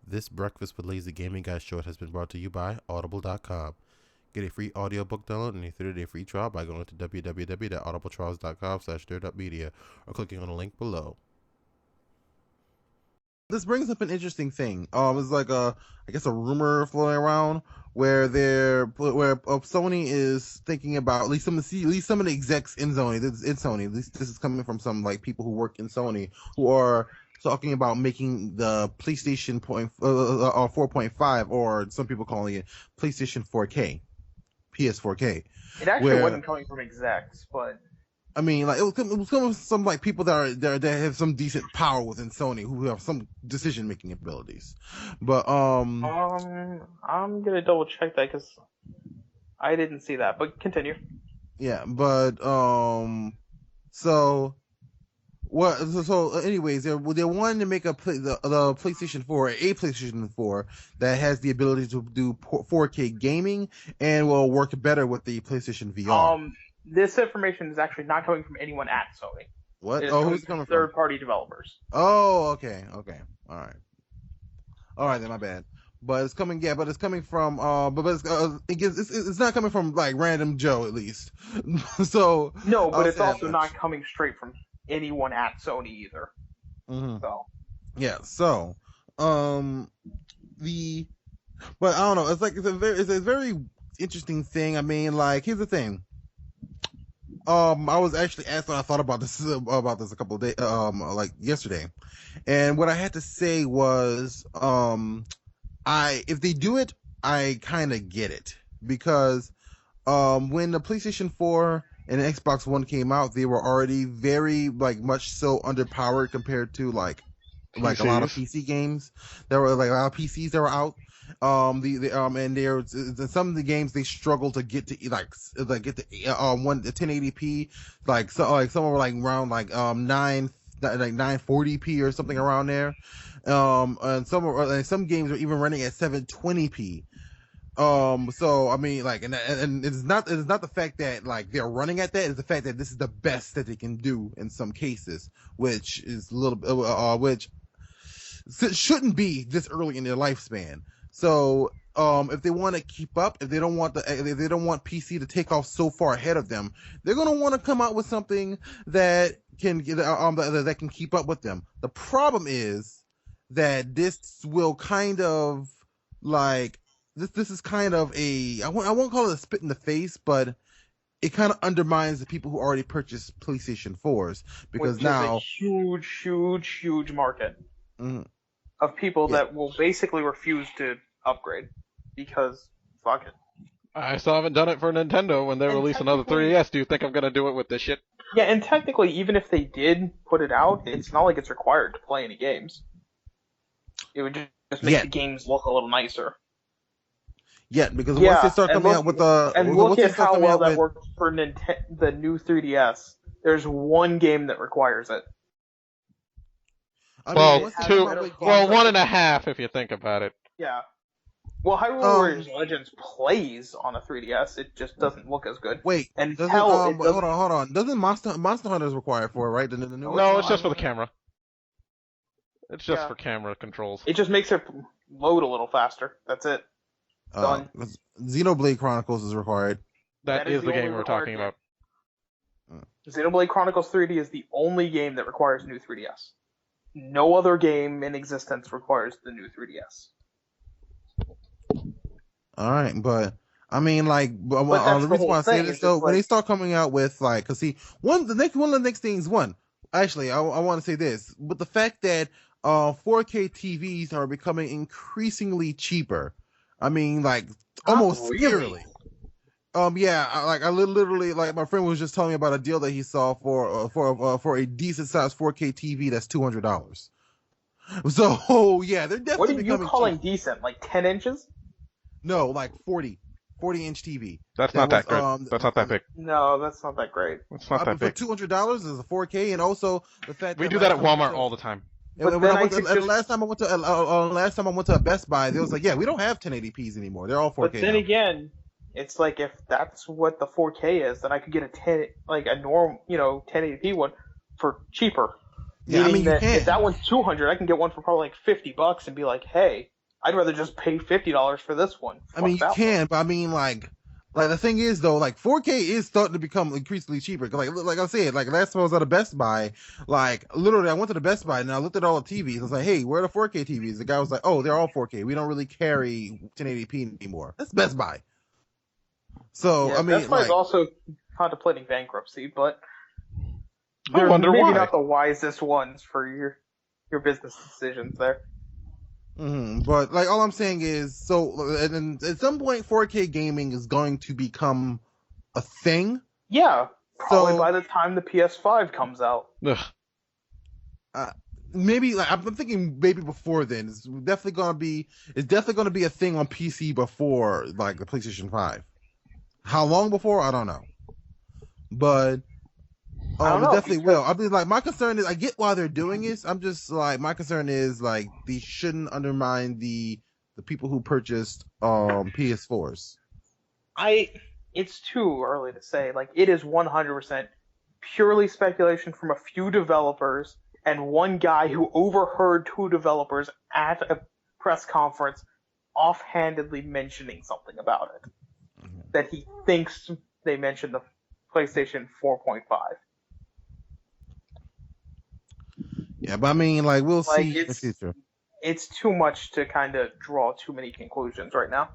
This Breakfast with Lazy Gaming Guys short has been brought to you by Audible.com. Get a free audiobook download and a 30-day free trial by going to www.audibletrials.com/stirredupmedia or clicking on the link below. This brings up an interesting thing. It's like I guess a rumor floating around where Sony is thinking about at least some of the execs in Sony. At least this is coming from some like people who work in Sony who are talking about making the PlayStation 4.5, or some people calling it PlayStation 4K, PS4K. It actually wasn't coming from execs, but I mean, like it was coming from some like people that have some decent power within Sony who have some decision making abilities. But I'm gonna double check that because I didn't see that. But continue. Yeah, but so what? So anyways, they're wanting to make the PlayStation 4, a PlayStation 4 that has the ability to do 4K gaming and will work better with the PlayStation VR. This information is actually not coming from anyone at Sony. What? Who's coming from? Third-party developers. Oh, okay, all right, then my bad. But it's coming, yeah. But it's coming from, it's not coming from like random Joe, at least. So no, but it's also not coming straight from anyone at Sony either. Mm-hmm. So yeah, so but I don't know. It's like it's a very interesting thing. I mean, like here's the thing. I was actually asked what I thought about this a couple of days, like yesterday, and what I had to say was, if they do it, I kind of get it, because when the PlayStation 4 and the Xbox One came out, they were already very much so underpowered compared to like a lot of PC games. There were like a lot of PCs that were out. And there some of the games they struggle to get to 1080p, some were like around 940p or something around there. And some games are even running at 720p. So I mean, and it's not the fact that they're running at that, it's the fact that this is the best that they can do in some cases, which is a little which shouldn't be this early in their lifespan. So if they want to keep up, if they don't want PC to take off so far ahead of them, they're going to want to come out with something that can that can keep up with them. The problem is that this will kind of this is kind of I won't call it a spit in the face, but it kind of undermines the people who already purchased PlayStation 4s, because now is a huge market. Mm-hmm. Of people that will basically refuse to upgrade because fuck it. I still haven't done it for Nintendo when they release another 3DS. Do you think I'm gonna do it with this shit? Yeah, and technically, even if they did put it out, it's not like it's required to play any games. It would just make the games look a little nicer. Yeah, because once they start coming out with look at how well that works for the new 3DS. There's one game that requires it. I mean, one and a half if you think about it. Yeah. Well, Hyrule Warriors Legends plays on a 3DS. It just doesn't look as good. Wait, hold on. Doesn't Monster Hunter is required for it, right? The new no, it's just for the camera. It's just for camera controls. It just makes it load a little faster. That's it. Done. Xenoblade Chronicles is required. That is the game we're talking about. Xenoblade Chronicles 3D is the only game that requires a new 3DS. No other game in existence requires the new 3DS. All right, but I mean, the reason why I say this though, when they start coming out with cause see, one of the next things. Actually, I want to say this, but the fact that 4K TVs are becoming increasingly cheaper. I mean, almost yearly. Yeah, I literally, my friend was just telling me about a deal that he saw for a decent sized 4K TV that's $200. So yeah, they're definitely becoming. What are you calling decent? 10 inches? No, 40-inch TV. That's not that good. That's not that big. No, that's not that great. It's not that big. For $200 is a 4K, and also the fact we do that at Walmart all the time. Last time I went to a Best Buy, they was like, yeah, we don't have 1080p's anymore. They're all 4K. But then again, it's like if that's what the 4K is, then I could get a normal 1080p one for cheaper. Yeah, Meaning that if that one's $200, I can get one for probably $50 and be like, hey, I'd rather just pay $50 for this one. I mean, you can, but I mean, like the thing is though, like 4K is starting to become increasingly cheaper. Like I said, like last time I was at a Best Buy, like literally I went to the Best Buy and I looked at all the TVs. I was like, hey, where are the 4K TVs? The guy was like, oh, they're all 4K. We don't really carry 1080p anymore. That's Best Buy. So yeah, I mean, Best Buy's also contemplating bankruptcy, but I they're wonder maybe why. not the wisest ones for your business decisions there. But like all I'm saying is, so and at some point 4K gaming is going to become a thing. Yeah, probably by the time the PS5 comes out. Maybe like I'm thinking maybe before then. It's definitely gonna be a thing on PC before like the PlayStation 5. How long before? I don't know. But I don't know, it definitely will. I mean, like my concern is, I get why they're doing this. I'm just like, my concern is like they shouldn't undermine the people who purchased PS4s. It's too early to say. Like, it is 100% purely speculation from a few developers and one guy who overheard two developers at a press conference offhandedly mentioning something about it. That he thinks they mentioned the PlayStation 4.5. Yeah, but I mean, like, we'll see in the future. It's too much to kind of draw too many conclusions right now.